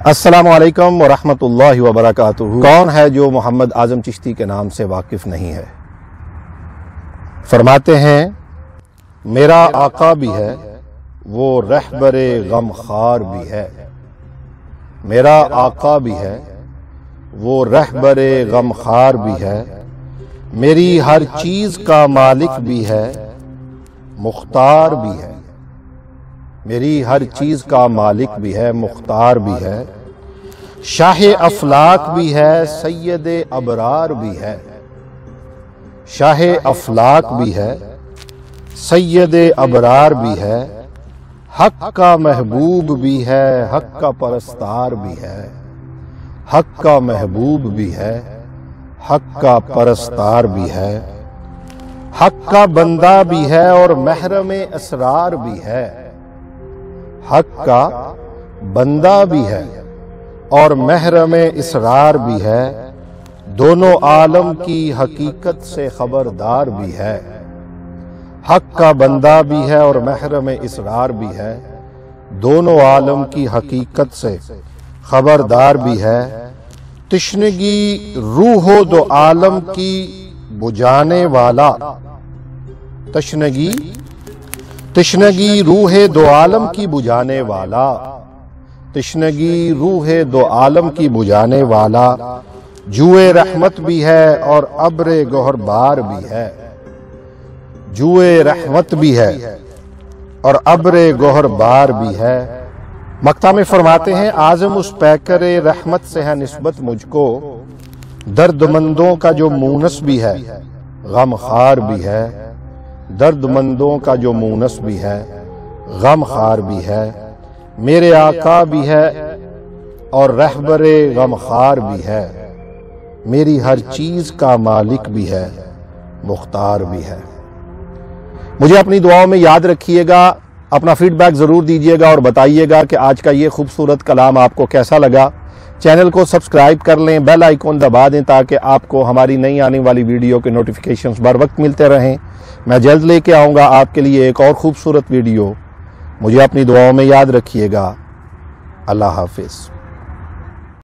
अस्सलामु अलैकुम वरहमतुल्लाहि वबरकातुहू। कौन है जो मोहम्मद आज़म चिश्ती के नाम से वाकिफ़ नहीं है। फरमाते हैं मेरा आका भी है वो रहबरे गमखार भी है। मेरा आका भी है वो रहबरे गमखार भी है। मेरी हर चीज का मालिक भी है, मुख्तार भी है। मेरी हर चीज का मालिक भी है, मुख्तार भी है। शाह अफलाक भी है, सैयद अबरार भी है। शाह अफलाक भी है, सैयद अबरार भी है। हक का महबूब भी है, हक का परस्तार भी है। हक का महबूब भी है, हक का परस्तार भी है। हक का बंदा भी है और महरम असरार भी है। हक का बंदा भी है और महरम इसरार भी है। दोनों आलम की हकीकत से खबरदार भी है। हक का बंदा भी है और महरम इसरार भी है। दोनों आलम की हकीकत से खबरदार भी है। तिश्नगी रूहो दो आलम की बुझाने वाला। तिश्नगी रूहे दो आलम की बुझाने वाला। तिश्नगी रूहे दो आलम की बुझाने वाला। जुए रहमत भी है और अब्रे गोहरबार भी है। जुए रहमत भी है और अब्रे गोहरबार भी है। मक्ता में फरमाते हैं आज़म उस पैकर रहमत से है निस्बत मुझको। दर्दमंदों का जो मूनस भी है, गमखार भी है। दर्दमंदों का जो मूनस भी है, गमखार भी है। मेरे आका भी है और रहबरे गमखार भी है। मेरी हर चीज का मालिक भी है, मुख्तार भी है। मुझे अपनी दुआओं में याद रखिएगा। अपना फीडबैक जरूर दीजिएगा और बताइएगा कि आज का ये खूबसूरत कलाम आपको कैसा लगा। चैनल को सब्सक्राइब कर लें, बेल आइकॉन दबा दें ताकि आपको हमारी नई आने वाली वीडियो के नोटिफिकेशंस बर वक्त मिलते रहें। मैं जल्द लेके आऊँगा आपके लिए एक और खूबसूरत वीडियो। मुझे अपनी दुआओं में याद रखिएगा। अल्लाह हाफिज़।